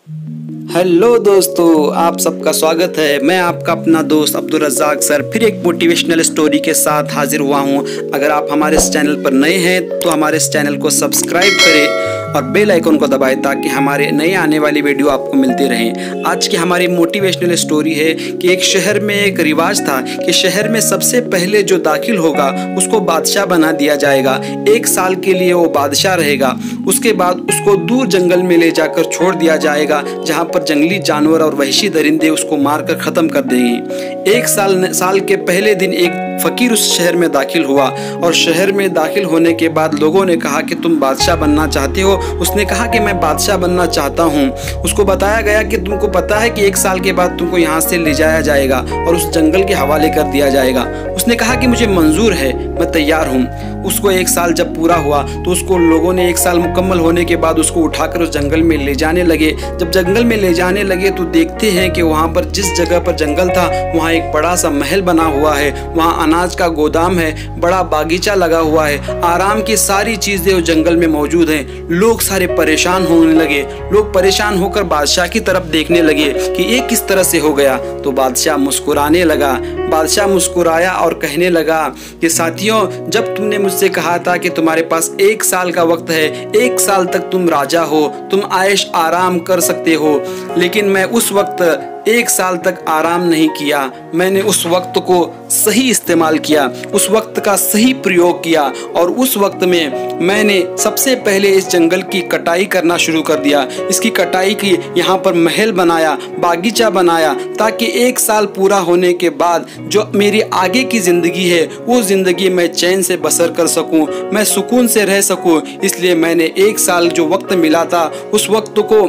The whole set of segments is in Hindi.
हेलो दोस्तों, आप सबका स्वागत है। मैं आपका अपना दोस्त अब्दुल रज़ाक सर फिर एक मोटिवेशनल स्टोरी के साथ हाजिर हुआ हूँ। अगर आप हमारे इस चैनल पर नए हैं तो हमारे इस चैनल को सब्सक्राइब करें और बेल आइकन को दबाएं ताकि हमारे नए आने वाली वीडियो आपको मिलती रहें। आज की हमारी मोटिवेशनल स्टोरी है कि एक शहर में एक रिवाज था कि शहर में सबसे पहले जो दाखिल होगा उसको बादशाह बना दिया जाएगा। 1 साल के लिए वो बादशाह रहेगा। उसके बाद उसको दूर जंगल में ले जाकर छोड़ दिया जाएगा जहाँ पर जंगली जानवर और वहशी दरिंदे उसको मारकर ख़त्म कर देंगे। 1 साल के पहले दिन एक फ़कीर उस शहर में दाखिल हुआ और शहर में दाखिल होने के बाद लोगों ने कहा कि तुम बादशाह बनना चाहते हो। उसने कहा कि मैं बादशाह बनना चाहता हूँ। उसको बताया गया कि तुमको पता है कि 1 साल के बाद तुमको यहाँ से ले जाया जाएगा और उस जंगल के हवाले कर दिया जाएगा। उसने कहा कि मुझे मंजूर है, मैं तैयार हूँ। उसको 1 साल जब पूरा हुआ तो उसको लोगों ने 1 साल मुकम्मल होने के बाद उसको उठाकर उस जंगल में ले जाने लगे। जब जंगल में ले जाने लगे तो देखते हैं कि वहाँ पर जिस जगह पर जंगल था वहाँ एक बड़ा सा महल बना हुआ है। वहाँ अनाज का गोदाम है, बड़ा बागीचा लगा हुआ है, आराम की सारी चीज़ें उस जंगल में मौजूद हैं। लोग सारे परेशान होने लगे। लोग परेशान होकर बादशाह की तरफ देखने लगे कि ये किस तरह से हो गया। तो बादशाह मुस्कुराने लगा। बादशाह मुस्कुराया और कहने लगा कि साथियों, जब तुमने मुझसे कहा था कि तुम्हारे पास 1 साल का वक्त है, 1 साल तक तुम राजा हो, तुम आयश आराम कर सकते हो, लेकिन मैं उस वक्त 1 साल तक आराम नहीं किया। मैंने उस वक्त को सही इस्तेमाल किया, उस वक्त का सही प्रयोग किया और उस वक्त में मैंने सबसे पहले इस जंगल की कटाई करना शुरू कर दिया। इसकी कटाई की, यहाँ पर महल बनाया, बागीचा बनाया, ताकि 1 साल पूरा होने के बाद जो मेरी आगे की ज़िंदगी है वो ज़िंदगी मैं चैन से बसर कर सकूं, मैं सुकून से रह सकूं। इसलिए मैंने 1 साल जो वक्त मिला था उस वक्त को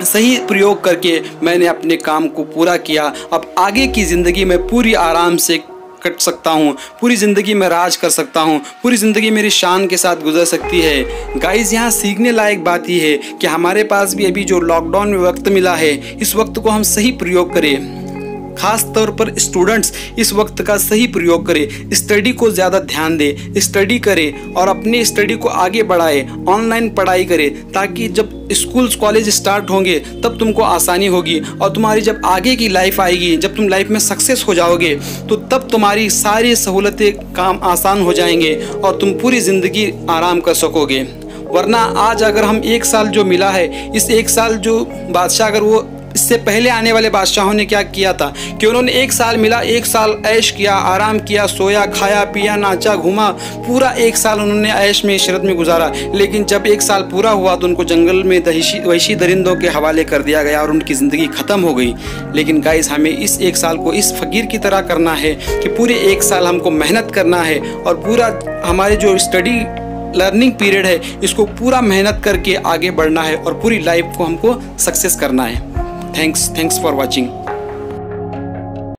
सही प्रयोग करके मैंने अपने काम को पूरा किया। अब आगे की ज़िंदगी में पूरी आराम से कट सकता हूँ, पूरी ज़िंदगी में राज कर सकता हूँ, पूरी ज़िंदगी मेरी शान के साथ गुजर सकती है। गाइस, यहाँ सीखने लायक बात यह है कि हमारे पास भी अभी जो लॉकडाउन में वक्त मिला है, इस वक्त को हम सही प्रयोग करें। खास तौर पर स्टूडेंट्स इस वक्त का सही प्रयोग करें, स्टडी को ज़्यादा ध्यान दें, स्टडी करें और अपनी स्टडी को आगे बढ़ाएं, ऑनलाइन पढ़ाई करें, ताकि जब स्कूल्स कॉलेज स्टार्ट होंगे तब तुमको आसानी होगी और तुम्हारी जब आगे की लाइफ आएगी, जब तुम लाइफ में सक्सेस हो जाओगे तो तब तुम्हारी सारी सहूलतें काम आसान हो जाएंगे और तुम पूरी ज़िंदगी आराम कर सकोगे। वरना आज अगर हम 1 साल जो मिला है, इस 1 साल जो बादशाह, अगर वो इससे पहले आने वाले बादशाहों ने क्या किया था कि उन्होंने 1 साल मिला, 1 साल ऐश किया, आराम किया, सोया, खाया, पिया, नाचा, घूमा, पूरा 1 साल उन्होंने ऐश में, इशरत में गुजारा। लेकिन जब 1 साल पूरा हुआ तो उनको जंगल में वहशी दरिंदों के हवाले कर दिया गया और उनकी ज़िंदगी ख़त्म हो गई। लेकिन गाइस, हमें इस 1 साल को इस फ़कीर की तरह करना है कि पूरे 1 साल हमको मेहनत करना है और पूरा हमारे जो स्टडी लर्निंग पीरियड है इसको पूरा मेहनत करके आगे बढ़ना है और पूरी लाइफ को हमको सक्सेस करना है। Thanks for watching.